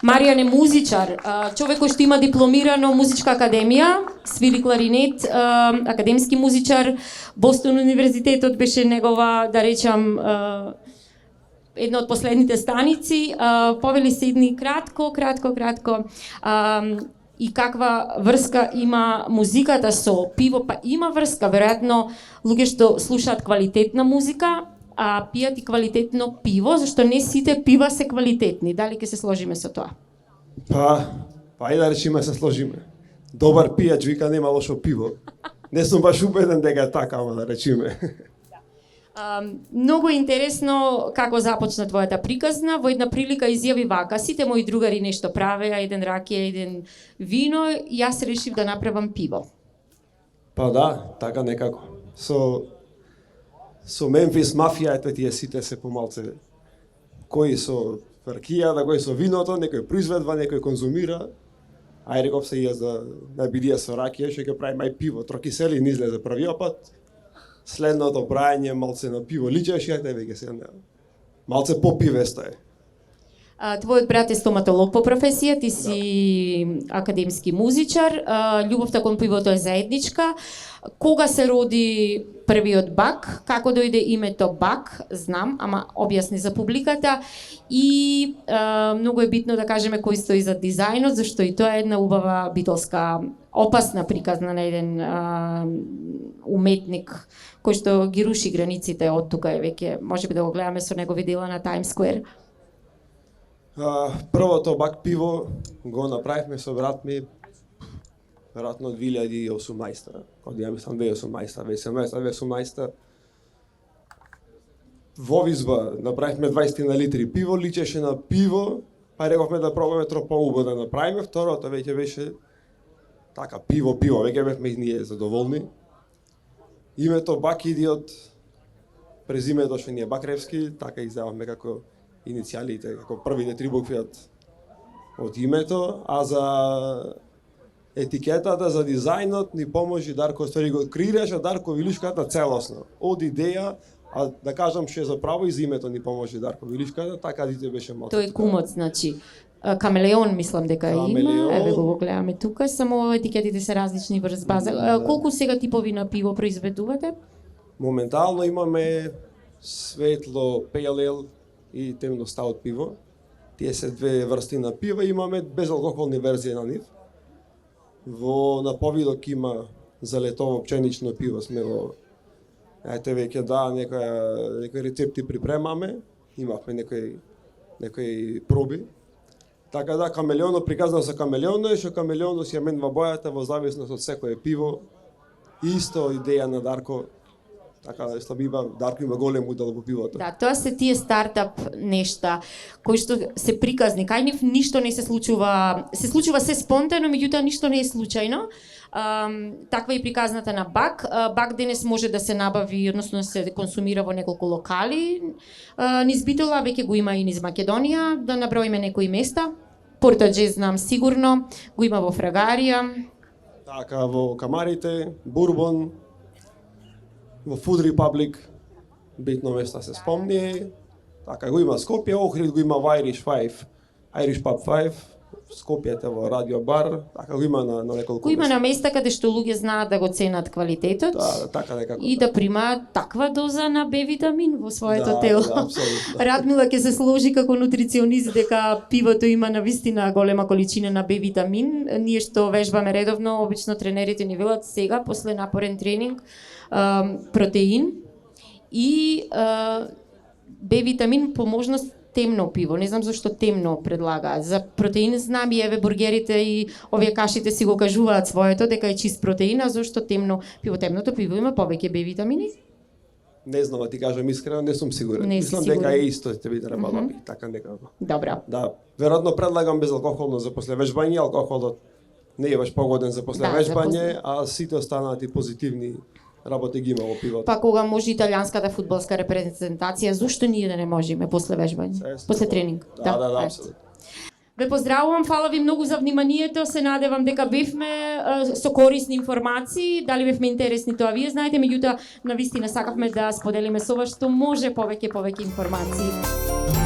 Маријан е музичар, човек кој што има дипломирано музичка академија, свири кларинет, академски музичар, Бостон универзитетот беше негова, да речам, една од последните станици. Повели се идни кратко, и каква врска има музиката со пиво, па има врска, веројатно луѓе што слушаат квалитетна музика, а пијат и квалитетно пиво, зашто не сите пива се квалитетни. Дали ќе се сложиме со тоа? Па и да речеме се сложиме. Добар пијач вика нема лошо пиво. Не сум баш убеден дека е така, ама да речеме. Многу интересно како започна твојата приказна. Во една прилика изјави вака: сите мои другари нешто правеа, еден ракија, еден вино, и јас решив да направам пиво. Па да, така некако. Со Мемфис мафијата тие сите се помалце кои со ракијата, кои со виното, некој произведува, некој конзумира. Ај реков се јас да бидија со ракија, што ќе правиме ај пиво. Трокисели не излезе првиот пат. Следното прајање малце на пиво личеше, а веќе се малце попивесто е. Твојот брат е стоматолог по професија, ти си академски музичар, љубовта кон пивото е заедничка. Кога се роди првиот бак? Како дојде името Бак? Знам, ама објасни за публиката. И многу е битно да кажеме кој стои за дизајнот, зашто и тоа е една убава битолска опасна приказна на еден уметник кој што ги руши границите од тука, е веќе можеби да го гледаме со негови дела на Times Square. Првото Бак пиво го направивме со брат ми веројатно 2018, кога ја мислам 2018. Во Визба направивме 20 на литри пиво, личеше на пиво, па рековме да пробаме тропоубо да направиме. Второто веќе беше така пиво, веќе бевме и ние задоволни. Името Бак иди од презимето што ни е Бакревски, така издаваме како иницијалите, како првите 3 букви од името, а за етикетата, за дизајнот ни поможи Дарко, ствари го креираше Дарко Вилишката целосно. Од идеја, а да кажам што е заправо и за името ни поможи Дарко Вилишката, така дите беше мотото. Тој е кумот, значи. Камелеон мислам дека има, еве го гледаме тука, само етикетите се различни врз база. Колку сега типови на пиво произведувате? Моментално имаме светло pale ale и темно стаут пиво. Тие се две врсти на пива, имаме безалкохолни верзии на нив. Во наповидок има за летово пченично пиво, сме во веќе некои рецепти припремаме, имавме некои проби. Така да, камелеоно приказано со камелеоно е што камелеоно си ја менува бојата во зависност од секое пиво. Исто идеја на Дарко. Така да Дарко има голем удел во пивото. Да, тоа се тие стартап нешта кои што се приказни. Кај нив ништо не се случува. Се случува се спонтано, меѓутоа ништо не е случајно. Таква и приказната на Бак. Бак денес може да се набави, односно да се консумира во неколку локали. Низ Битола веќе го има и низ Македонија, да наброиме некои места. Портаџе знам сигурно, го има во Фрагарија. Така, во Камарите, Бурбон, во Food Republic, битно места се спомни. Така, го има Скопје, Охрид го има во Irish Pub 5, Скопјете во Радио Бар, така го има на неколку. Го има на места каде што луѓе знаат да го ценат квалитетот. Да, така некако. И да примаат таква доза на Б витамин во своето тело. Да, апсолутно. Радмила ќе се сложи како нутриционист дека пивото има навистина голема количина на Б витамин. Ние што вежбаме редовно, обично тренерите ни велат сега после напорен тренинг протеин и Б витамин по можност темно пиво. Не знам зашто темно предлагаат. За протеин знам и еве бургерите и овие кашите си го кажуваат своето дека е чист протеин, а зашто темно пиво? Темното пиво има повеќе Б витамини? Не знам, да ти кажам искрено, не сум сигурен. Мислам дека е исто, те би требало би, така некако. Добра. Да, веројатно предлагам безалкохолно за после вежбање, алкохолот не е баш погоден за после вежбање, а сите останати позитивни работи ги има во пивото. Па кога може италијанската фудбалска репрезентација, зошто ние да не можеме после вежбање, после тренинг? Да, апсолутно. Ве поздравувам, фала ви многу за вниманието, се надевам дека бевме со корисни информации, дали бевме интересни тоа вие знаете, меѓутоа навистина сакавме да споделиме со вас што може повеќе информации.